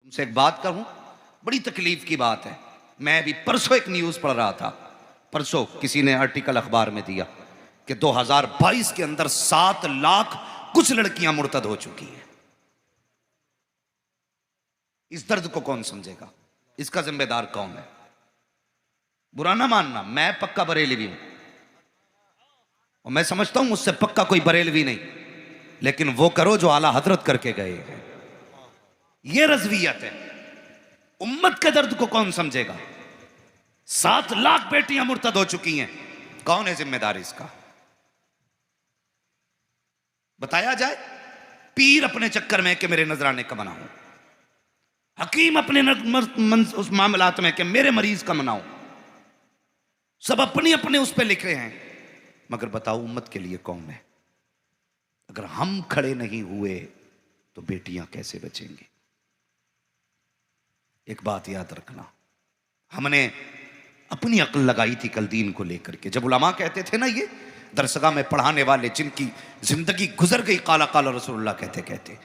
तुमसे एक बात कहूं, बड़ी तकलीफ की बात है। मैं अभी परसों एक न्यूज़ पढ़ रहा था, परसों किसी ने आर्टिकल अखबार में दिया कि 2022 के अंदर 7 लाख कुछ लड़कियां मुर्तद हो चुकी हैं। इस दर्द को कौन समझेगा? इसका जिम्मेदार कौन है? बुरा ना मानना, मैं पक्का बरेलवी हूं और मैं समझता हूं मुझसे पक्का कोई बरेलवी नहीं, लेकिन वो करो जो आला हजरत करके गए हैं। ये रज़वियत है। उम्मत के दर्द को कौन समझेगा? 7 लाख बेटियां मुर्तद हो चुकी हैं, कौन है जिम्मेदार इसका? बताया जाए। पीर अपने चक्कर में कि मेरे नजराने का मनाऊं, हकीम अपने उस मामलात में कि मेरे मरीज का मनाऊं, सब अपने अपने उस पे लिखे हैं, मगर बताओ उम्मत के लिए कौन है? अगर हम खड़े नहीं हुए तो बेटियां कैसे बचेंगी? एक बात याद रखना, हमने अपनी अक्ल लगाई थी कल दीन को लेकर के। जब उलमा कहते थे ना, ये दरसगाह में पढ़ाने वाले जिनकी जिंदगी गुजर गई काला काला रसूलुल्लाह कहते कहते,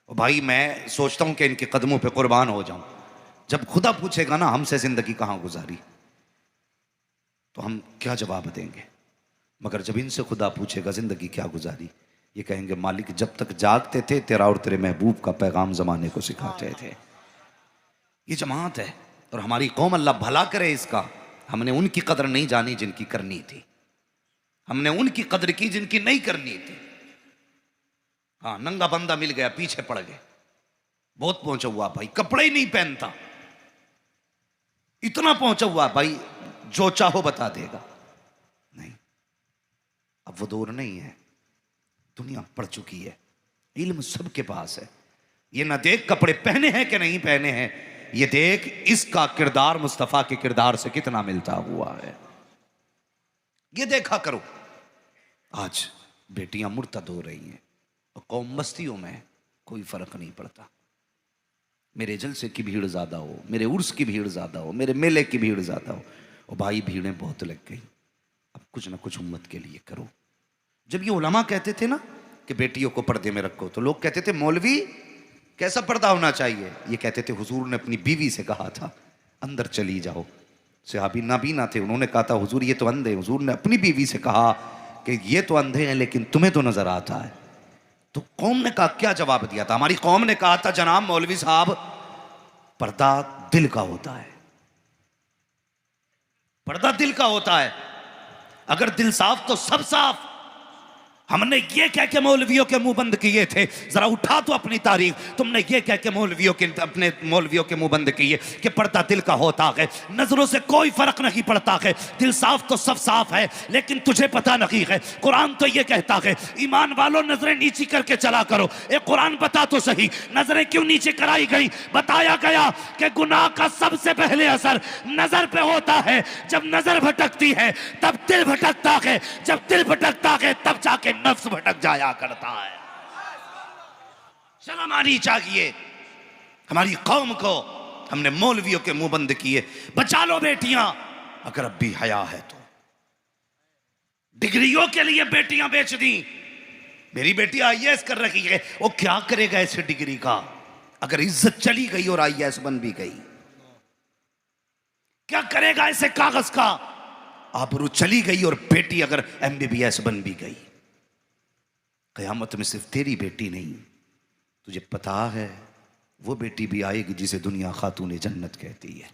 और भाई मैं सोचता हूं कि इनके कदमों पे कुर्बान हो जाऊं। जब खुदा पूछेगा ना हमसे जिंदगी कहां गुजारी, तो हम क्या जवाब देंगे? मगर जब इनसे खुदा पूछेगा जिंदगी क्या गुजारी, ये कहेंगे मालिक जब तक जागते थे तेरा और तेरे महबूब का पैगाम जमाने को सिखाते थे। ये जमात है और हमारी कौम, अल्लाह भला करे इसका। हमने उनकी कदर नहीं जानी जिनकी करनी थी, हमने उनकी कदर की जिनकी नहीं करनी थी। हाँ, नंगा बंदा मिल गया, पीछे पड़ गए। बहुत पहुंचा हुआ भाई, कपड़े ही नहीं पहनता, इतना पहुंचा हुआ भाई जो चाहो बता देगा। नहीं, अब वो दौर नहीं है। दुनिया पड़ चुकी है, इल्म सबके पास है। ये ना देख कपड़े पहने हैं कि नहीं पहने हैं, ये देख इसका किरदार मुस्तफा के किरदार से कितना मिलता हुआ है, ये देखा करो। आज बेटियां मुर्तद हो रही हैं और कौम बस्तियों में कोई फर्क नहीं पड़ता। मेरे जलसे की भीड़ ज्यादा हो, मेरे उर्स की भीड़ ज्यादा हो, मेरे मेले की भीड़ ज्यादा हो, और भाई भीड़ें बहुत लग गई। अब कुछ ना कुछ उम्मत के लिए करो। जब ये उलमा कहते थे ना कि बेटियों को पर्दे में रखो, तो लोग कहते थे मौलवी कैसा पर्दा होना चाहिए? ये कहते थे हुजूर ने अपनी बीवी से कहा था अंदर चली जाओ। सहाबी नाबीना थे, उन्होंने कहा था हुजूर ये तो अंधे। हुजूर ने अपनी बीवी से कहा कि ये तो अंधे हैं लेकिन तुम्हें तो नजर आता है। तो कौम ने कहा, क्या जवाब दिया था? हमारी कौम ने कहा था जनाब मौलवी साहब पर्दा दिल का होता है, पर्दा दिल का होता है। अगर दिल साफ तो सब साफ। हमने ये कह के मौलवियों के मुंह बंद किए थे, जरा उठा तो अपनी तारीख। तुमने ये कह के अपने मौलवियों के मुंह बंद किए कि पर्दा दिल का होता है, नजरों से कोई फर्क नहीं पड़ता है, दिल साफ तो सब साफ है, लेकिन तुझे पता नहीं है। कुरान तो ये कहता है ईमान वालों नजरें नीची करके चला करो। एक कुरान बता तो सही, नजरें क्यों नीचे कराई गई? बताया गया कि गुनाह का सबसे पहले असर नजर पे होता है। जब नजर भटकती है तब दिल भटकता है, जब दिल भटकता है तब जाके नफ्स भटक जाया करता है। शर्म आनी चाहिए हमारी कौम को। हमने मौलवियों के मुंह बंद किए। बचा लो बेटियां, अगर अब भी हया है तो। डिग्रियों के लिए बेटियां बेच दी। मेरी बेटी आईएएस कर रही है, वो क्या करेगा ऐसे डिग्री का? अगर इज्जत चली गई और आईएएस बन भी गई, क्या करेगा ऐसे कागज का? आबरू चली गई और बेटी अगर एमबीबीएस बन भी गई, कयामत में सिर्फ तेरी बेटी नहीं, तुझे पता है वो बेटी भी आएगी जिसे दुनिया खातून जन्नत कहती है।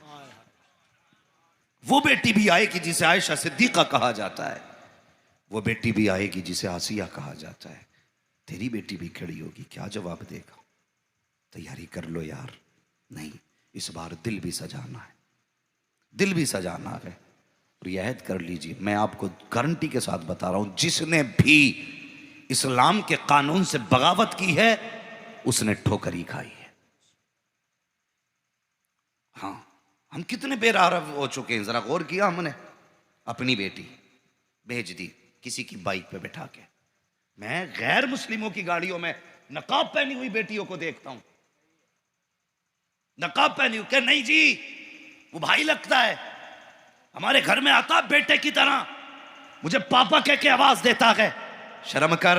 वो बेटी भी आएगी जिसे आयशा सिद्दीका कहा जाता है। वो बेटी भी आएगी जिसे आसिया कहा जाता है। तेरी बेटी भी खड़ी होगी, क्या जवाब देगा? तैयारी कर लो यार। नहीं, इस बार दिल भी सजाना है, दिल भी सजाना है। और यह ऐद कर लीजिए, मैं आपको गारंटी के साथ बता रहा हूं, जिसने भी इस्लाम के कानून से बगावत की है उसने ठोकर ही खाई है। हाँ, हम कितने बेरहम हो चुके हैं, जरा गौर किया हमने? अपनी बेटी भेज दी किसी की बाइक पे बैठा के। मैं गैर मुस्लिमों की गाड़ियों में नकाब पहनी हुई बेटियों को देखता हूं, नकाब पहनी हुई। क्या नहीं जी, वो भाई लगता है, हमारे घर में आता बेटे की तरह, मुझे पापा कह के आवाज देता है। शर्म कर,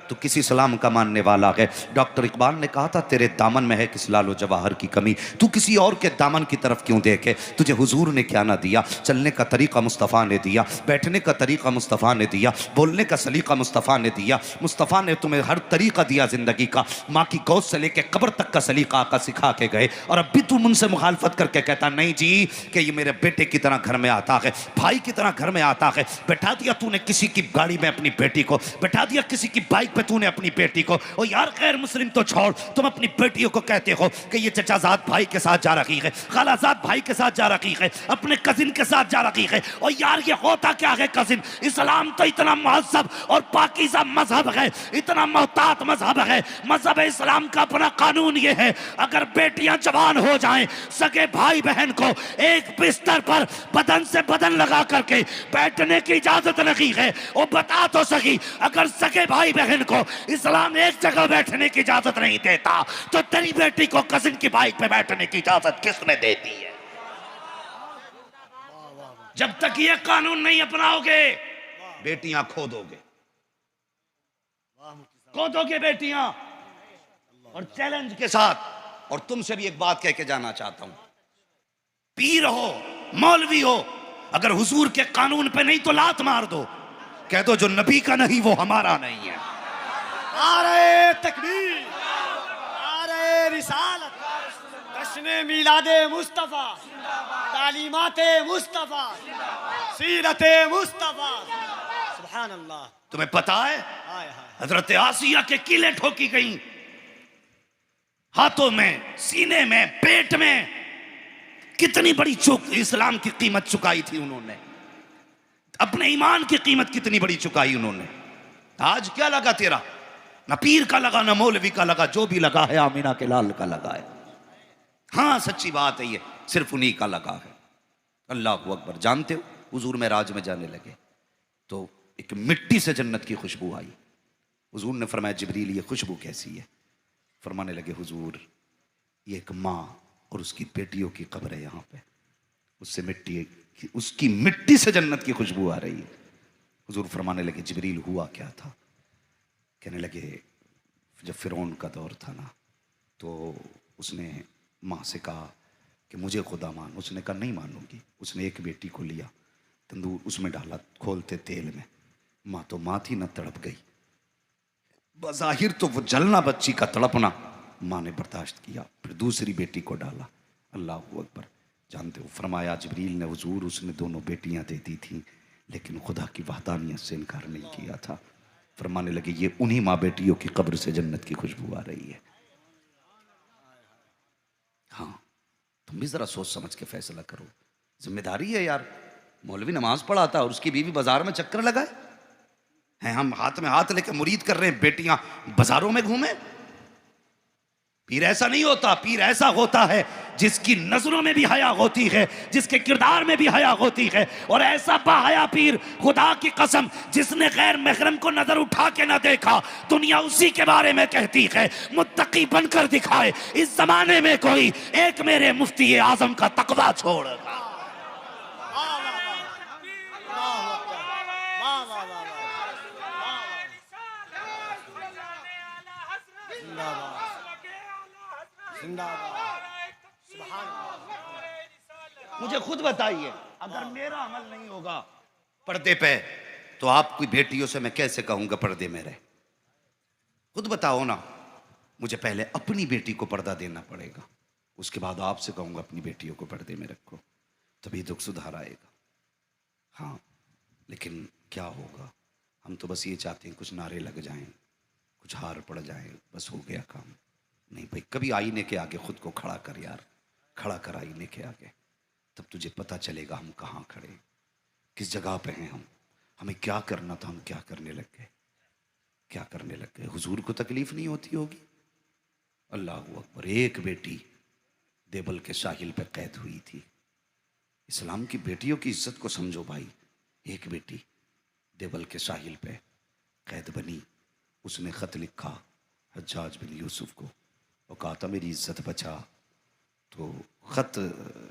तो किसी सलाम का मानने वाला है। डॉक्टर इकबाल ने कहा था तेरे दामन में है किस लालो जवाहर की कमी, तू किसी और के दामन की तरफ क्यों देखे। तुझे हुजूर ने क्या ना दिया, चलने का तरीका मुस्तफ़ा ने दिया, बैठने का तरीका मुस्तफ़ा ने दिया, बोलने का सलीका मुस्तफ़ा ने दिया। मुस्तफ़ा ने तुम्हें हर तरीका दिया ज़िंदगी का। माँ की गोद से लेके कब्र तक का सलीका आका सिखा के गए, और अब भी तू मुझसे मुखालफत करके कहता नहीं जी कि ये मेरे बेटे की तरह घर में आता है, भाई की तरह घर में आता है। बैठा दिया तूने किसी की गाड़ी में अपनी बेटी को, बैठा दिया किसी की बाइक पे तूने अपनी बेटी को। और यार गैर मुस्लिम तो छोड़, तुम अपनी बेटियों को कहते हो कि ये चचाजाद भाई के साथ जा रही है, खालाजाद भाई के साथ जा रही है, अपने कजिन के साथ जा रही है। और यार ये होता क्या है कजिन? इस्लाम तो इतना महज़ब और पाकीज़ा मजहब है, इतना मोहतात मजहब है। मजहब इस्लाम का अपना कानून ये है, अगर बेटियां जवान हो जाएं, सगे भाई बहन को एक बिस्तर पर बदन से बदन लगा करके बैठने की इजाजत नहीं है। वो बता तो सही, अगर सगे भाई बहन को इस्लाम एक जगह बैठने की इजाजत नहीं देता, तो तेरी बेटी को कजिन की बाइक पे बैठने की इजाजत किसने दे दी है? जब तक ये कानून नहीं अपनाओगे बेटियां खो दोगे, खो दोगे बेटियां। और चैलेंज के साथ, और तुमसे भी एक बात कह के जाना चाहता हूं, पीर हो मौलवी हो, अगर हुजूर के कानून पे नहीं तो लात मार दो, कह दो जो नबी का नहीं वो हमारा नहीं है। नारे तकबीर, नारे रिसालत, जश्न मिलादे मुस्तफा, तालीमाते मुस्तफा, सीरते मुस्तफा। सुभान अल्लाह। तुम्हें पता है हजरत आसिया के किले ठोकी गई, हाथों में, सीने में, पेट में। कितनी बड़ी चूक इस्लाम की कीमत चुकाई थी उन्होंने, अपने ईमान की कीमत कितनी बड़ी चुकाई उन्होंने। आज क्या लगा तेरा? ना पीर का लगा, ना मौलवी का लगा, जो भी लगा है आमीना के लाल का लगा है। हाँ सच्ची बात है, ये सिर्फ उन्हीं का लगा है। अल्लाह अकबर। जानते हो हुजूर में राज में जाने लगे तो एक मिट्टी से जन्नत की खुशबू आई। हुजूर ने फरमाया जिब्रील ये खुशबू कैसी है? फरमाने लगे हुजूर ये एक माँ और उसकी बेटियों की कब्र है यहाँ पे, उससे मिट्टी, उसकी मिट्टी से जन्नत की खुशबू आ रही है। हुजूर फरमाने लगे जिब्रील हुआ क्या था? कहने लगे जब फिरौन का दौर था ना, तो उसने माँ से कहा कि मुझे खुदा मान। उसने कहा नहीं मानूंगी। उसने एक बेटी को लिया, तंदूर उसमें डाला खोलते तेल में, माँ तो माँ थी ना, तड़प गई। बज़ाहिर तो वो जलना बच्ची का तड़पना माँ ने बर्दाश्त किया, फिर दूसरी बेटी को डाला। अल्लाह अकबर। जानते हो फरमाया जिब्रील ने हुजूर उसने दोनों बेटियां दे दी थी, लेकिन खुदा की वहदानियत से इनकार नहीं किया था। फरमाने लगे ये उन्हीं माँ बेटियों की कब्र से जन्नत की खुशबू आ रही है। हाँ तुम भी जरा सोच समझ के फैसला करो, जिम्मेदारी है यार। मौलवी नमाज पढ़ाता और उसकी बीवी बाजार में चक्कर लगाए हैं, हम हाथ में हाथ लेके मुरीद कर रहे हैं, बेटियां बाजारों में घूमे। पीर ऐसा नहीं होता, पीर ऐसा होता है जिसकी नजरों में भी हया होती है, जिसके किरदार में भी हया होती है। और ऐसा बाहया पीर, खुदा की कसम, जिसने गैर महरम को नजर उठा के न देखा, दुनिया उसी के बारे में कहती है मुत्तकी बनकर दिखाए इस जमाने में कोई एक मेरे मुफ्ती आजम का तकवा छोड़ेगा। मुझे खुद बताइए, अगर मेरा अमल नहीं होगा पर्दे पे, तो आपकी बेटियों से मैं कैसे कहूंगा पर्दे में रहे? खुद बताओ ना। मुझे पहले अपनी बेटी को पर्दा देना पड़ेगा, उसके बाद आपसे कहूंगा अपनी बेटियों को पर्दे में रखो, तभी दुख सुधार आएगा। हाँ लेकिन क्या होगा? हम तो बस ये चाहते हैं कुछ नारे लग जाएं, कुछ हार पड़ जाए, बस हो गया काम। नहीं भाई, कभी आईने के आगे खुद को खड़ा कर यार, खड़ा कर आईने के आगे, तब तुझे पता चलेगा हम कहाँ खड़े, किस जगह पे हैं हम, हमें क्या करना था, हम क्या करने लग गए, क्या करने लग गए। हुजूर को तकलीफ नहीं होती होगी? अल्लाह अकबर। एक बेटी देवल के साहिल पे कैद हुई थी। इस्लाम की बेटियों की इज्जत को समझो भाई। एक बेटी देवल के साहिल पे कैद बनी, उसने खत लिखा हज्जाज बिन यूसुफ को और कहा था मेरी इज्जत बचा। तो ख़त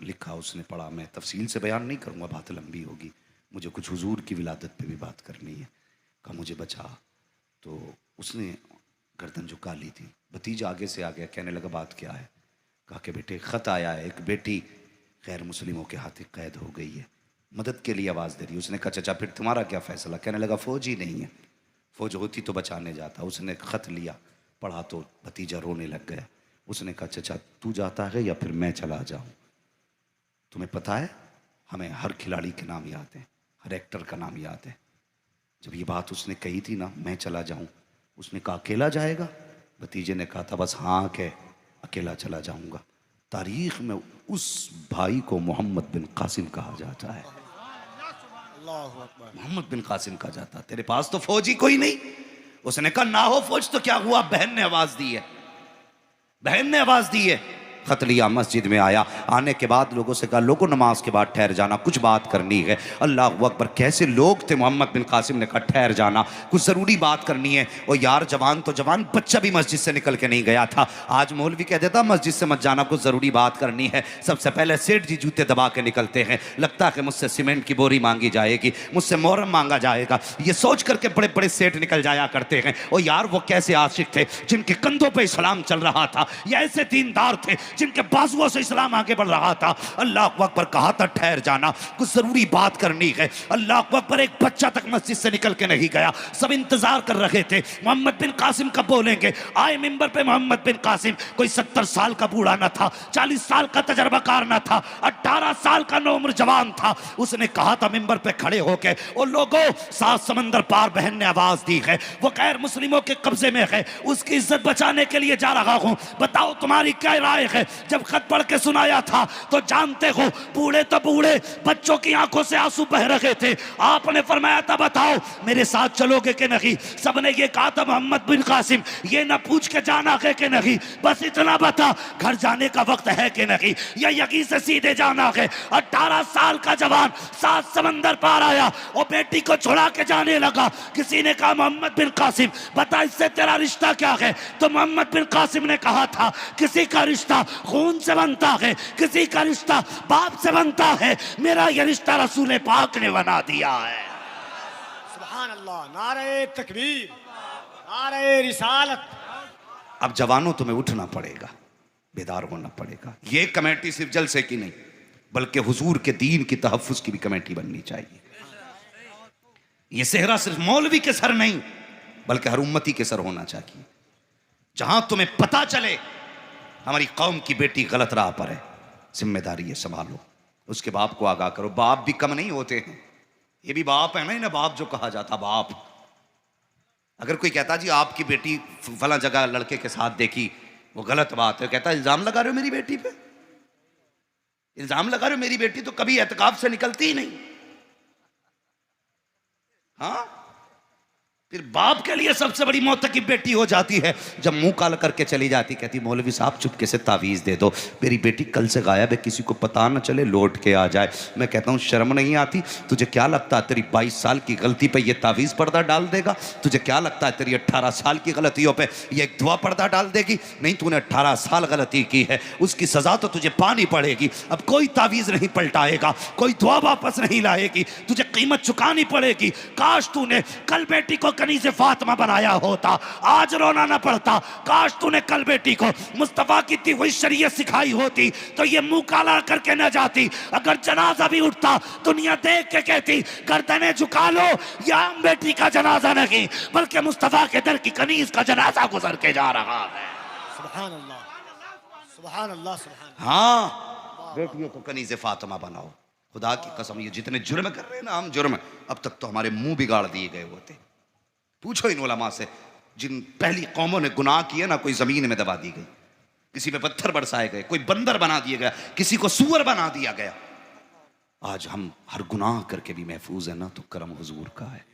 लिखा, उसने पढ़ा। मैं तफसील से बयान नहीं करूँगा, बात लंबी होगी, मुझे कुछ हुजूर की विलादत पे भी बात करनी है। कहा मुझे बचा। तो उसने गर्दन झुका ली थी। भतीजा आगे से आ गया, कहने लगा बात क्या है? कहा कि बेटे खत आया है, एक बेटी गैर मुस्लिमों के हाथ कैद हो गई है, मदद के लिए आवाज़ दे रही है। उसने कहा चाचा फिर तुम्हारा क्या फैसला? कहने लगा फौज ही नहीं है, फौज होती तो बचाने जाता। उसने खत लिया, पढ़ा तो भतीजा रोने लग गया। उसने कहा चाचा तू जाता है या फिर मैं चला जाऊं? तुम्हें पता है हमें हर खिलाड़ी के नाम याद है, हर एक्टर का नाम याद है। जब ये बात उसने कही थी ना, मैं चला जाऊं, उसने कहा अकेला जाएगा? भतीजे ने कहा था बस हाँ के अकेला चला जाऊंगा। तारीख में उस भाई को मोहम्मद बिन कासिम कहा जाता है। अल्लाहु अकबर। मोहम्मद बिन कासिम कहा जाता है। तेरे पास तो फौज ही कोई नहीं। उसने कहा ना हो फौज तो क्या हुआ, बहन ने आवाज दी है, बहन ने आवाज दी है। खत लिया, मस्जिद में आया। आने के बाद लोगों से कहा लोगों नमाज के बाद ठहर जाना, कुछ बात करनी है। अल्लाह अकबर, कैसे लोग थे। मोहम्मद बिन कासिम ने कहा ठहर जाना, कुछ ज़रूरी बात करनी है। और यार जवान तो जवान, बच्चा भी मस्जिद से निकल के नहीं गया था। आज मौलवी कह देता मस्जिद से मत जाना, कुछ ज़रूरी बात करनी है। सबसे पहले सेठ जी जूते दबा के निकलते हैं, लगता है कि मुझसे सीमेंट की बोरी मांगी जाएगी, मुझसे मोहर्रम मांगा जाएगा, ये सोच करके बड़े बड़े सेठ निकल जाया करते हैं। और यार वो कैसे आशिक थे जिनके कंधों पर इस्लाम चल रहा था, या ऐसे दीनदार थे जिनके बाजुओं से इस्लाम आगे बढ़ रहा था। अल्लाह अकबर, कहा था ठहर जाना, कुछ जरूरी बात करनी है। अल्लाह अकबर, एक बच्चा तक मस्जिद से निकल के नहीं गया। सब इंतजार कर रहे थे मोहम्मद बिन कासिम कब बोलेंगे। आए मिंबर पे मोहम्मद बिन कासिम, कोई 70 साल का बूढ़ा न था, 40 साल का तजर्बाकार न था, 18 साल का नौउम्र जवान था। उसने कहा था मिंबर पे खड़े होके, ओ लोगों, 7 समंदर पार बहन ने आवाज दी है, वो गैर मुस्लिमों के कब्जे में है, उसकी इज्जत बचाने के लिए जा रहा हूं, बताओ तुम्हारी क्या राय है। जब खत पढ़ के सुनाया था तो जानते हो बूढ़े तो बूढ़े, बच्चों की आंखों से आंसू बह रहे थे। आपने फरमाया था बताओ मेरे साथ चलोगे कि नहीं। सबने ये कहा था मोहम्मद बिन कासिम ये ना पूछ के जाना है कि नहीं, बस इतना बता घर जाने का वक्त है कि नहीं, या यकीन से सीधे जाना है। 18 साल का जवान 7 समंदर पार आया और बेटी को छुड़ा के जाने लगा। किसी ने कहा मोहम्मद बिन कासिम बता इससे तेरा रिश्ता क्या है। तो मोहम्मद बिन कासिम ने कहा था किसी का रिश्ता खून से बनता है, किसी का रिश्ता बाप से बनता है, मेरा यह रिश्ता रसूल पाक ने बना दिया है। सुभान अल्लाह, नारे तकबीर, नारे रिसालत। अब जवानों तुम्हें उठना पड़ेगा, बेदार होना पड़ेगा। ये कमेटी सिर्फ जलसे की नहीं बल्कि हुजूर के दीन की तहफ्फुज की भी कमेटी बननी चाहिए। ये सेहरा सिर्फ मौलवी के सर नहीं बल्कि हर उम्मती के सर होना चाहिए। जहां तुम्हें पता चले हमारी कौम की बेटी गलत राह पर है, जिम्मेदारी है संभालो, उसके बाप को आगाह करो। बाप भी कम नहीं होते हैं, ये भी बाप है ना, इन्हें बाप जो कहा जाता बाप। अगर कोई कहता जी आपकी बेटी फला जगह लड़के के साथ देखी, वो गलत बात है, कहता इल्जाम लगा रहे हो मेरी बेटी पे, इल्जाम लगा रहे हो मेरी बेटी तो कभी एतकाफ से निकलती ही नहीं। हाँ, फिर बाप के लिए सबसे बड़ी मौत की बेटी हो जाती है जब मुंह काला करके चली जाती, कहती मौलवी साहब चुपके से तावीज़ दे दो, मेरी बेटी कल से गायब है, किसी को पता न चले, लौट के आ जाए। मैं कहता हूँ शर्म नहीं आती? तुझे क्या लगता है तेरी 22 साल की गलती पे ये तावीज़ पर्दा डाल देगा? तुझे क्या लगता है तेरी 18 साल की गलतियों पे ये एक दुआ पर्दा डाल देगी? नहीं, तूने 18 साल गलती की है, उसकी सज़ा तो तुझे पानी पड़ेगी। अब कोई तावीज़ नहीं पलटाएगा, कोई दुआ वापस नहीं लाएगी, तुझे कीमत चुकानी पड़ेगी। काश तूने कल बेटी को कनी से फातिमा बनाया होता, आज रोना ना पड़ता। काश तूने कल बेटी को मुस्तफा की दी हुई शरीयत सिखाई होती तो ये मुंह काला करके न जाती। अगर जनाजा भी उठता दुनिया देख के कहती गर्दनें झुका लो, या हम बेटी का जनाजा नहीं बल्कि मुस्तफा के दर की कनीज का जनाजा गुजर के जा रहा है। सुभान अल्लाह, सुभान अल्लाह, सुभान। हाँ, बेटियों को कनीज फातिमा बनाओ। खुदा की कसम, ये जितने जुर्म कर रहे हैं ना हम जुर्म, अब तक तो हमारे मुंह बिगाड़ दिए गए होते। पूछो इन उलमा से जिन पहली कौमों ने गुनाह किए ना, कोई जमीन में दबा दी गई, किसी पे पत्थर बरसाए गए, कोई बंदर बना दिया गया, किसी को सूअर बना दिया गया। आज हम हर गुनाह करके भी महफूज है ना, तो करम हुजूर का है।